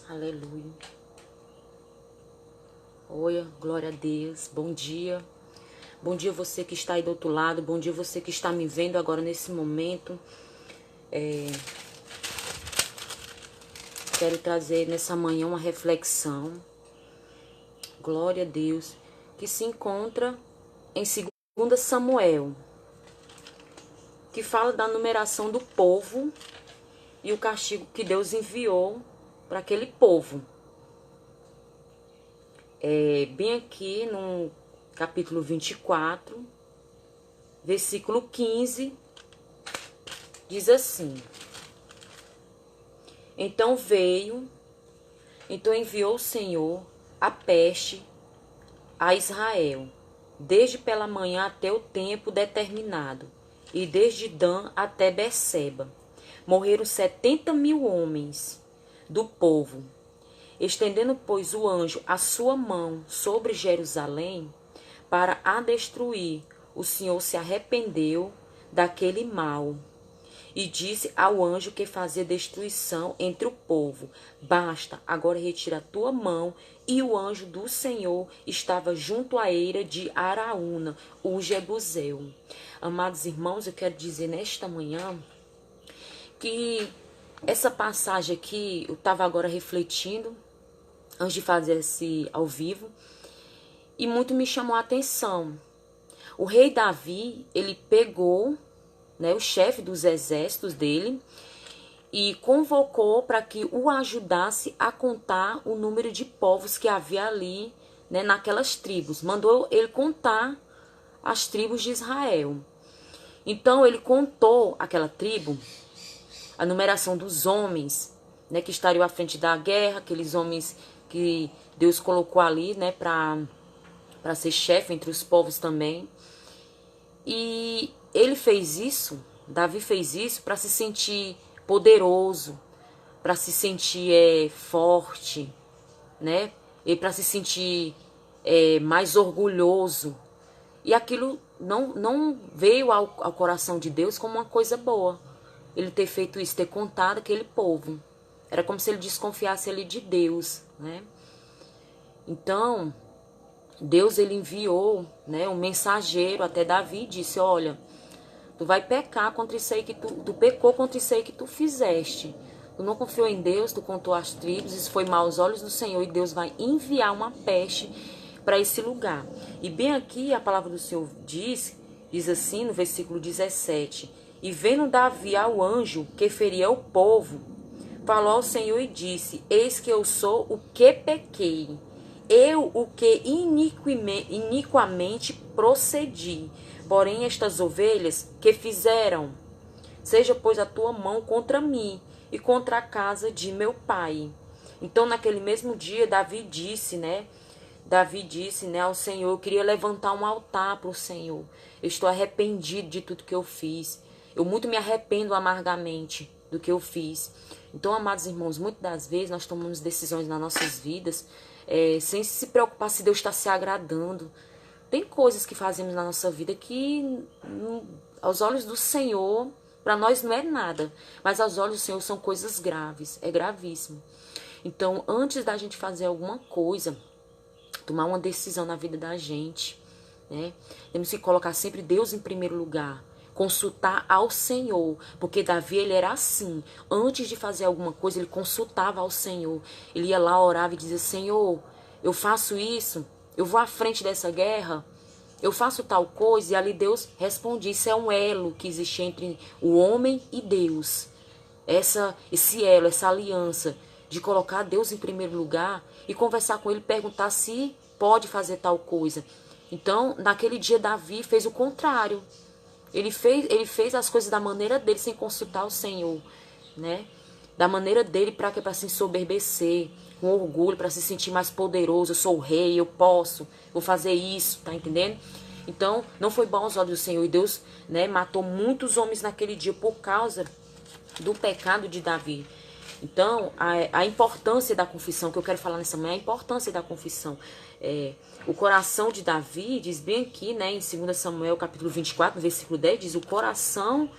Aleluia. Oi, glória a Deus. Bom dia. Bom dia você que está aí do outro lado. Bom dia você que está me vendo agora nesse momento. Quero trazer nessa manhã uma reflexão. Glória a Deus. Que se encontra em 2 Samuel. Que fala da numeração do povo e o castigo que Deus enviou para aquele povo. Bem aqui no capítulo 24, versículo 15, diz assim: Então enviou o Senhor a peste a Israel, desde pela manhã até o tempo determinado, e desde Dan até Berseba. Morreram 70.000 homens do povo. Estendendo, pois, o anjo a sua mão sobre Jerusalém para a destruir, o Senhor se arrependeu daquele mal e disse ao anjo que fazia destruição entre o povo: Basta, agora retira a tua mão. E o anjo do Senhor estava junto à eira de Araúna, o Jebuseu. Amados irmãos, eu quero dizer nesta manhã que essa passagem aqui, eu estava agora refletindo, antes de fazer esse ao vivo, e muito me chamou a atenção. O rei Davi, ele pegou, o chefe dos exércitos dele, e convocou para que o ajudasse a contar o número de povos que havia ali, naquelas tribos. Mandou ele contar as tribos de Israel. Então ele contou aquela tribo, a numeração dos homens, que estariam à frente da guerra, aqueles homens que Deus colocou ali, para ser chefe entre os povos também. E ele fez isso, Davi fez isso para se sentir poderoso, para se sentir forte, e para se sentir mais orgulhoso. E aquilo não veio ao coração de Deus como uma coisa boa. Ele ter feito isso, ter contado aquele povo. Era como se ele desconfiasse ali de Deus, Então, Deus ele enviou, um mensageiro até Davi e disse: olha, tu vai pecar contra isso aí que tu pecou contra isso aí que tu fizeste. Tu não confiou em Deus, tu contou as tribos, isso foi mal aos olhos do Senhor, e Deus vai enviar uma peste para esse lugar. E bem aqui a palavra do Senhor diz assim no versículo 17: E vendo Davi ao anjo que feria o povo, falou ao Senhor e disse: Eis que eu sou o que pequei, eu o que iniquamente procedi. Porém estas ovelhas que fizeram, seja pois a tua mão contra mim e contra a casa de meu pai. Então naquele mesmo dia Davi disse, ao Senhor: eu queria levantar um altar para o Senhor. Eu estou arrependido de tudo que eu fiz. Eu muito me arrependo amargamente do que eu fiz. Então, amados irmãos, muitas das vezes nós tomamos decisões nas nossas vidas sem se preocupar se Deus está se agradando. Tem coisas que fazemos na nossa vida que, aos olhos do Senhor, para nós não é nada. Mas aos olhos do Senhor são coisas graves, é gravíssimo. Então, antes da gente fazer alguma coisa, tomar uma decisão na vida da gente, temos que colocar sempre Deus em primeiro lugar. Consultar ao Senhor, porque Davi ele era assim, antes de fazer alguma coisa ele consultava ao Senhor, ele ia lá, orava e dizia: Senhor, eu faço isso, eu vou à frente dessa guerra, eu faço tal coisa, e ali Deus respondia. Isso é um elo que existe entre o homem e Deus, esse elo, essa aliança de colocar Deus em primeiro lugar e conversar com ele, perguntar se pode fazer tal coisa. Então naquele dia Davi fez o contrário. Ele fez as coisas da maneira dele, sem consultar o Senhor, Da maneira dele, para se ensoberbecer, com orgulho, para se sentir mais poderoso. Eu sou o rei, eu posso, vou fazer isso, tá entendendo? Então, não foi bom aos olhos do Senhor. E Deus, matou muitos homens naquele dia por causa do pecado de Davi. Então, a importância da confissão, que eu quero falar nessa manhã, a importância da confissão. O coração de Davi, diz bem aqui, em 2 Samuel, capítulo 24, versículo 10, diz: o coração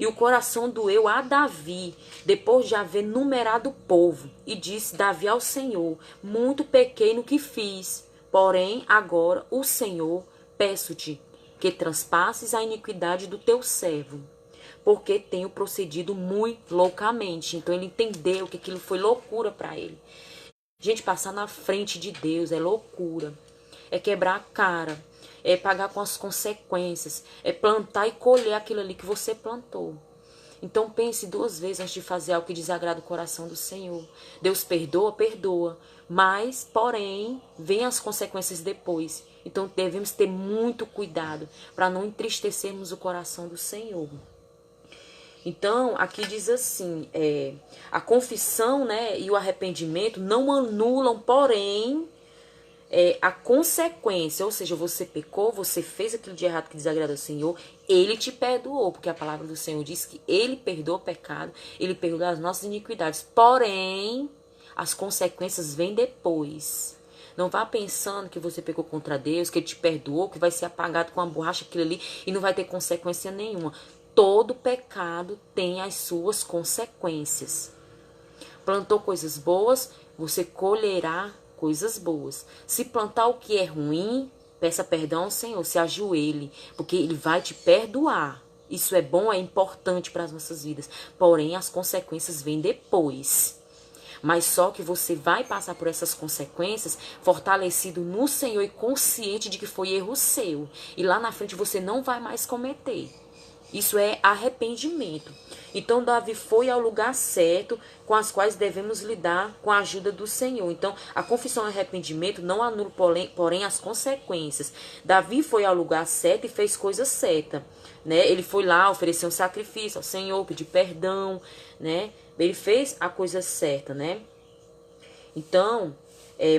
E o coração doeu a Davi, depois de haver numerado o povo. E disse Davi ao Senhor: muito pequei no que fiz. Porém, agora, o Senhor, peço-te que transpasses a iniquidade do teu servo, porque tenho procedido muito loucamente. Então ele entendeu que aquilo foi loucura para ele. Gente, passar na frente de Deus é loucura. É quebrar a cara. É pagar com as consequências. É plantar e colher aquilo ali que você plantou. Então pense duas vezes antes de fazer algo que desagrada o coração do Senhor. Deus perdoa, perdoa. Mas, porém, vem as consequências depois. Então devemos ter muito cuidado para não entristecermos o coração do Senhor. Então, aqui diz assim, a confissão, né, e o arrependimento não anulam, porém, a consequência. Ou seja, você pecou, você fez aquilo de errado que desagrada ao Senhor, ele te perdoou, porque a palavra do Senhor diz que ele perdoa o pecado, ele perdoa as nossas iniquidades. Porém, as consequências vêm depois. Não vá pensando que você pecou contra Deus, que ele te perdoou, que vai ser apagado com a borracha aquilo ali e não vai ter consequência nenhuma. Todo pecado tem as suas consequências. Plantou coisas boas, você colherá coisas boas. Se plantar o que é ruim, peça perdão ao Senhor, se ajoelhe, porque ele vai te perdoar. Isso é bom, é importante para as nossas vidas. Porém, as consequências vêm depois. Mas só que você vai passar por essas consequências fortalecido no Senhor e consciente de que foi erro seu. E lá na frente você não vai mais cometer. Isso é arrependimento. Então Davi foi ao lugar certo com as quais devemos lidar com a ajuda do Senhor. Então a confissão e arrependimento não anula, porém, as consequências. Davi foi ao lugar certo e fez coisa certa, né? Ele foi lá, ofereceu um sacrifício ao Senhor, pedir perdão, né? Ele fez a coisa certa, né? Então,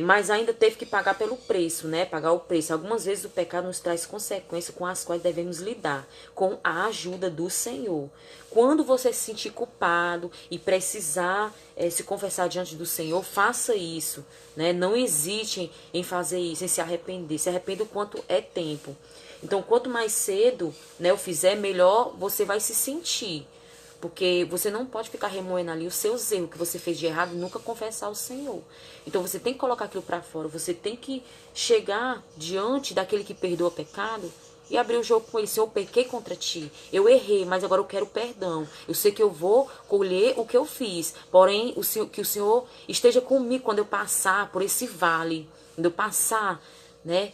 mas ainda teve que pagar pelo preço, né? Pagar o preço. Algumas vezes o pecado nos traz consequências com as quais devemos lidar, com a ajuda do Senhor. Quando você se sentir culpado e precisar se confessar diante do Senhor, faça isso, né? Não hesite em fazer isso, em se arrepender. Se arrependa o quanto é tempo. Então, quanto mais cedo, né, eu fizer, melhor você vai se sentir. Porque você não pode ficar remoendo ali os seus erros que você fez de errado e nunca confessar ao Senhor. Então você tem que colocar aquilo para fora. Você tem que chegar diante daquele que perdoa o pecado e abrir o jogo com ele. Senhor, eu pequei contra ti. Eu errei, mas agora eu quero perdão. Eu sei que eu vou colher o que eu fiz. Porém, que o Senhor esteja comigo quando eu passar por esse vale. Quando eu passar, né,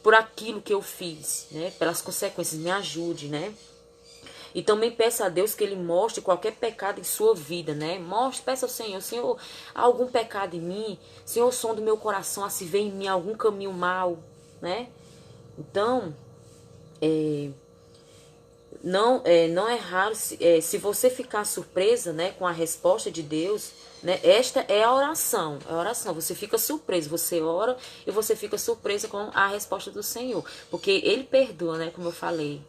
por aquilo que eu fiz, né? Pelas consequências, me ajude, né? E também peça a Deus que Ele mostre qualquer pecado em sua vida, né? Mostre, peça ao Senhor, Senhor, há algum pecado em mim? Senhor, o som do meu coração, se vê em mim algum caminho mau, né? Então, não é raro, se você ficar surpresa, né, com a resposta de Deus, né, esta é a oração, você fica surpresa, você ora e você fica surpresa com a resposta do Senhor, porque Ele perdoa, né, como eu falei,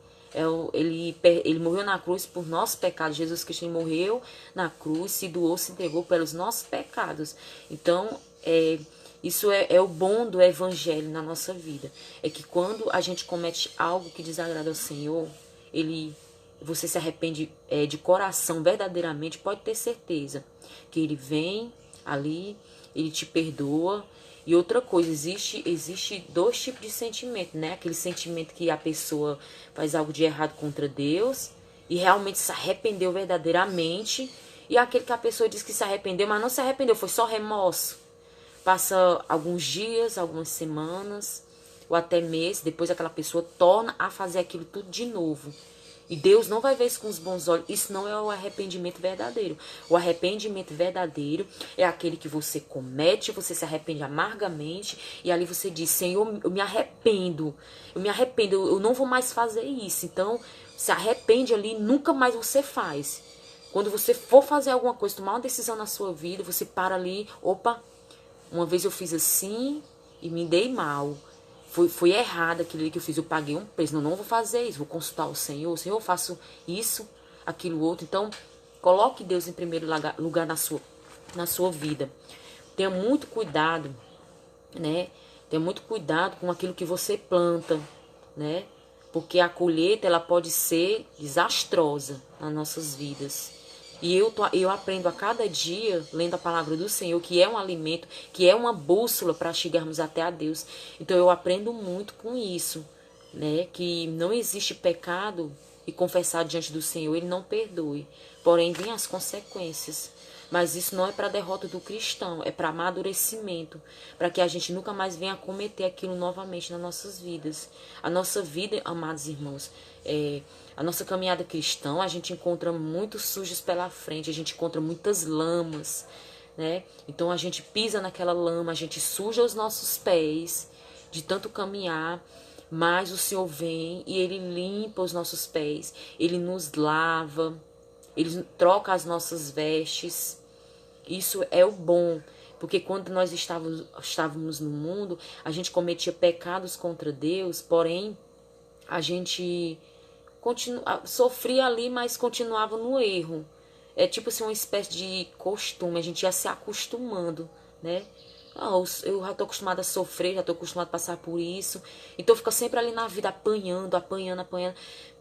ele morreu na cruz por nossos pecados, Jesus Cristo morreu na cruz, se doou, se entregou pelos nossos pecados, então, isso é o bom do Evangelho na nossa vida, é que quando a gente comete algo que desagrada ao Senhor, você se arrepende de coração verdadeiramente, pode ter certeza que ele vem ali, ele te perdoa. E outra coisa, existe dois tipos de sentimento, né? Aquele sentimento que a pessoa faz algo de errado contra Deus e realmente se arrependeu verdadeiramente, e aquele que a pessoa diz que se arrependeu, mas não se arrependeu, foi só remorso. Passa alguns dias, algumas semanas ou até meses, depois aquela pessoa torna a fazer aquilo tudo de novo. E Deus não vai ver isso com os bons olhos. Isso não é o arrependimento verdadeiro. O arrependimento verdadeiro é aquele que você comete, você se arrepende amargamente, e ali você diz, Senhor, eu me arrependo, eu não vou mais fazer isso. Então, se arrepende ali, nunca mais você faz. Quando você for fazer alguma coisa, tomar uma decisão na sua vida, você para ali, opa, uma vez eu fiz assim e me dei mal. Foi errado aquilo que eu fiz, eu paguei um preço. Não vou fazer isso, vou consultar o Senhor. Senhor, eu faço isso, aquilo outro. Então, coloque Deus em primeiro lugar na sua vida. Tenha muito cuidado, né? Tenha muito cuidado com aquilo que você planta, né? porque a colheita ela pode ser desastrosa nas nossas vidas. E eu aprendo a cada dia, lendo a palavra do Senhor, que é um alimento, que é uma bússola para chegarmos até a Deus. Então eu aprendo muito com isso, né? Que não existe pecado e confessar diante do Senhor, Ele não perdoe. Porém, vêm as consequências. Mas isso não é para a derrota do cristão, é para amadurecimento, para que a gente nunca mais venha a cometer aquilo novamente nas nossas vidas. A nossa vida, amados irmãos, a nossa caminhada cristã, a gente encontra muitos sujos pela frente, a gente encontra muitas lamas, né? Então a gente pisa naquela lama, a gente suja os nossos pés de tanto caminhar, mas o Senhor vem e Ele limpa os nossos pés, Ele nos lava, Ele troca as nossas vestes. Isso é o bom, porque quando nós estávamos no mundo, a gente cometia pecados contra Deus, porém a gente sofria ali, mas continuava no erro. É tipo assim, uma espécie de costume, a gente ia se acostumando, né? Eu já tô acostumada a sofrer, já tô acostumada a passar por isso. Então fica sempre ali na vida apanhando.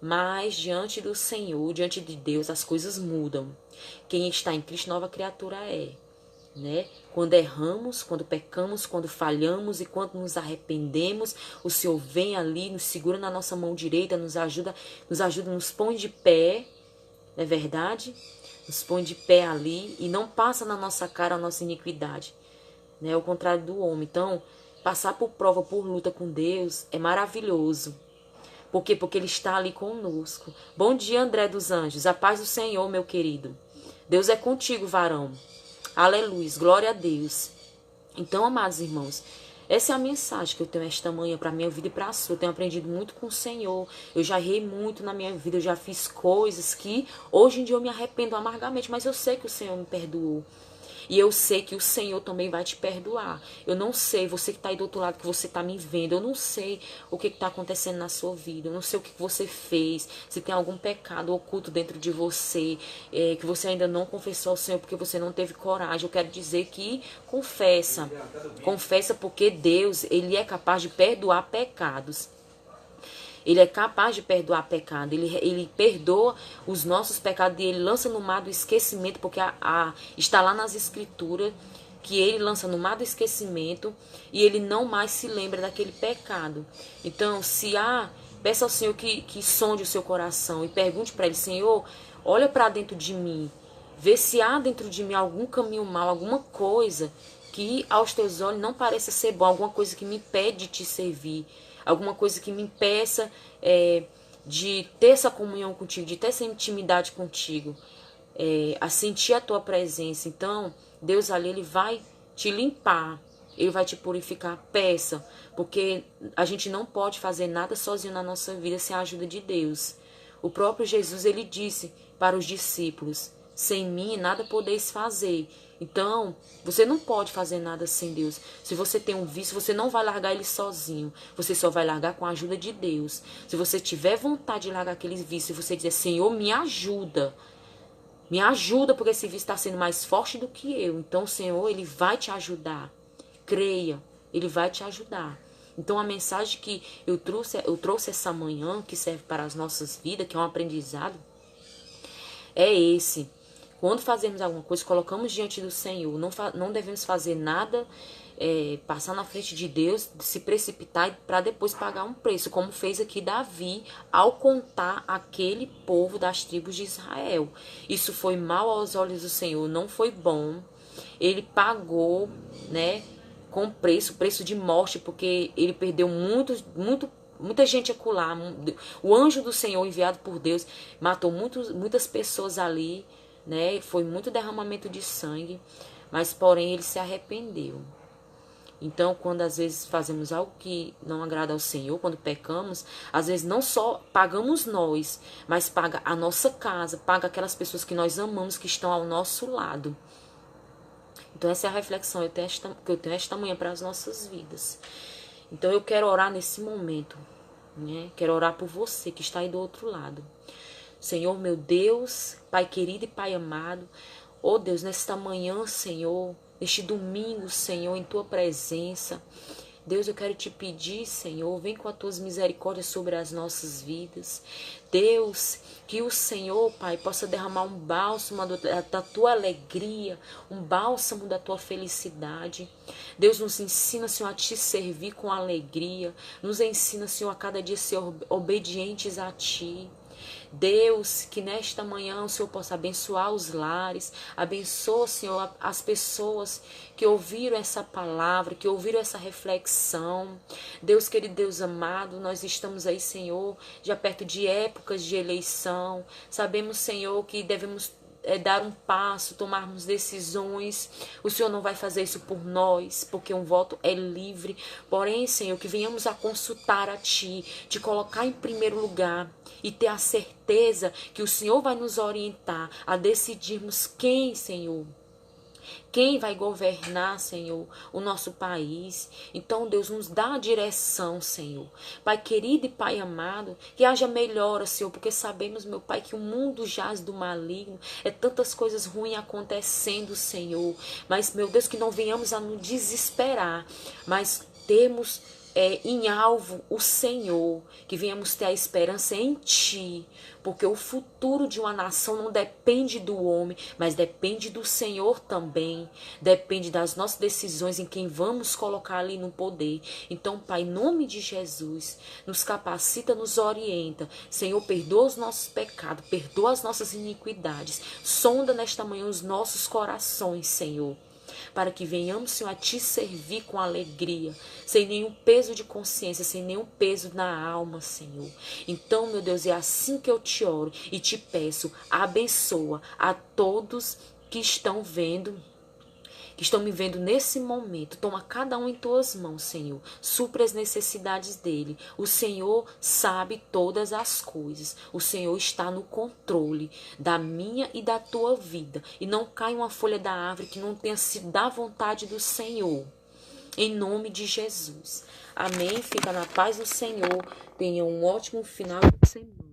Mas diante do Senhor, diante de Deus, as coisas mudam. Quem está em Cristo, nova criatura é, né? Quando erramos, quando pecamos, quando falhamos e quando nos arrependemos, o Senhor vem ali, nos segura na nossa mão direita, nos ajuda, nos põe de pé, não é verdade? Nos põe de pé ali e não passa na nossa cara a nossa iniquidade, né? Ao contrário do homem. Então, passar por prova, por luta com Deus é maravilhoso. Por quê? Porque Ele está ali conosco. Bom dia, André dos Anjos. A paz do Senhor, meu querido. Deus é contigo, varão. Aleluia, glória a Deus. Então, amados irmãos, essa é a mensagem que eu tenho esta manhã para a minha vida e para a sua. Eu tenho aprendido muito com o Senhor. Eu já errei muito na minha vida. Eu já fiz coisas que hoje em dia eu me arrependo amargamente. Mas eu sei que o Senhor me perdoou. E eu sei que o Senhor também vai te perdoar. Eu não sei, você que está aí do outro lado, que você está me vendo, eu não sei o que está acontecendo na sua vida. Eu não sei o que você fez, se tem algum pecado oculto dentro de você, que você ainda não confessou ao Senhor porque você não teve coragem. Eu quero dizer que confessa. Confessa, porque Deus, Ele é capaz de perdoar pecados. Ele é capaz de perdoar pecado. Ele perdoa os nossos pecados e Ele lança no mar do esquecimento, porque está lá nas escrituras que Ele lança no mar do esquecimento e Ele não mais se lembra daquele pecado. Então, peça ao Senhor que sonde o seu coração e pergunte para Ele: Senhor, olha para dentro de mim, vê se há dentro de mim algum caminho mau, alguma coisa que aos teus olhos não pareça ser bom, alguma coisa que me impede de te servir, alguma coisa que me impeça de ter essa comunhão contigo, de ter essa intimidade contigo, a sentir a tua presença. Então, Deus ali, Ele vai te limpar, Ele vai te purificar. Peça, porque a gente não pode fazer nada sozinho na nossa vida sem a ajuda de Deus. O próprio Jesus, Ele disse para os discípulos: sem mim nada podeis fazer. Então, você não pode fazer nada sem Deus. Se você tem um vício, você não vai largar ele sozinho. Você só vai largar com a ajuda de Deus. Se você tiver vontade de largar aquele vício, e você dizer: Senhor, me ajuda. Me ajuda, porque esse vício está sendo mais forte do que eu. Então, o Senhor, Ele vai te ajudar. Creia, Ele vai te ajudar. Então, a mensagem que eu trouxe essa manhã, que serve para as nossas vidas, que é um aprendizado, é esse. Quando fazemos alguma coisa, colocamos diante do Senhor. Não devemos fazer nada, passar na frente de Deus, se precipitar para depois pagar um preço, como fez aqui Davi ao contar aquele povo das tribos de Israel. Isso foi mal aos olhos do Senhor, não foi bom. Ele pagou, né, com preço de morte, porque ele perdeu muita gente acolá. O anjo do Senhor enviado por Deus matou muitas pessoas ali, né? Foi muito derramamento de sangue, mas porém ele se arrependeu. Então, quando às vezes fazemos algo que não agrada ao Senhor, quando pecamos, às vezes não só pagamos nós, mas paga a nossa casa, paga aquelas pessoas que nós amamos, que estão ao nosso lado. Então, essa é a reflexão que eu tenho esta manhã para as nossas vidas. Então, eu quero orar nesse momento, né? Quero orar por você que está aí do outro lado. Senhor, meu Deus, Pai querido e Pai amado, ó Deus, nesta manhã, Senhor, neste domingo, Senhor, em Tua presença, Deus, eu quero te pedir, Senhor, vem com as tuas misericórdias sobre as nossas vidas. Deus, que o Senhor, Pai, possa derramar um bálsamo da tua alegria, um bálsamo da tua felicidade. Deus, nos ensina, Senhor, a te servir com alegria. Nos ensina, Senhor, a cada dia ser obedientes a ti. Deus, que nesta manhã o Senhor possa abençoar os lares, abençoa, Senhor, as pessoas que ouviram essa palavra, que ouviram essa reflexão. Deus querido, Deus amado, nós estamos aí, Senhor, já perto de épocas de eleição. Sabemos, Senhor, que devemos dar um passo, tomarmos decisões. O Senhor não vai fazer isso por nós, porque um voto é livre. Porém, Senhor, que venhamos a consultar a Ti, te colocar em primeiro lugar e ter a certeza que o Senhor vai nos orientar a decidirmos quem, Senhor, quem vai governar, Senhor, o nosso país. Então, Deus, nos dá a direção, Senhor. Pai querido e Pai amado, que haja melhora, Senhor, porque sabemos, meu Pai, que o mundo jaz do maligno. É tantas coisas ruins acontecendo, Senhor. Mas, meu Deus, que não venhamos a nos desesperar, mas temos em alvo o Senhor, que venhamos ter a esperança em Ti, porque o futuro de uma nação não depende do homem, mas depende do Senhor também, depende das nossas decisões em quem vamos colocar ali no poder. Então, Pai, em nome de Jesus, nos capacita, nos orienta. Senhor, perdoa os nossos pecados, perdoa as nossas iniquidades, sonda nesta manhã os nossos corações, Senhor, para que venhamos, Senhor, a Te servir com alegria, sem nenhum peso de consciência, sem nenhum peso na alma, Senhor. Então, meu Deus, é assim que eu te oro e te peço, abençoa a todos que estão me vendo nesse momento. Toma cada um em tuas mãos, Senhor. Supra as necessidades dele. O Senhor sabe todas as coisas. O Senhor está no controle da minha e da tua vida. E não cai uma folha da árvore que não tenha sido da vontade do Senhor. Em nome de Jesus. Amém. Fica na paz do Senhor. Tenha um ótimo final de semana.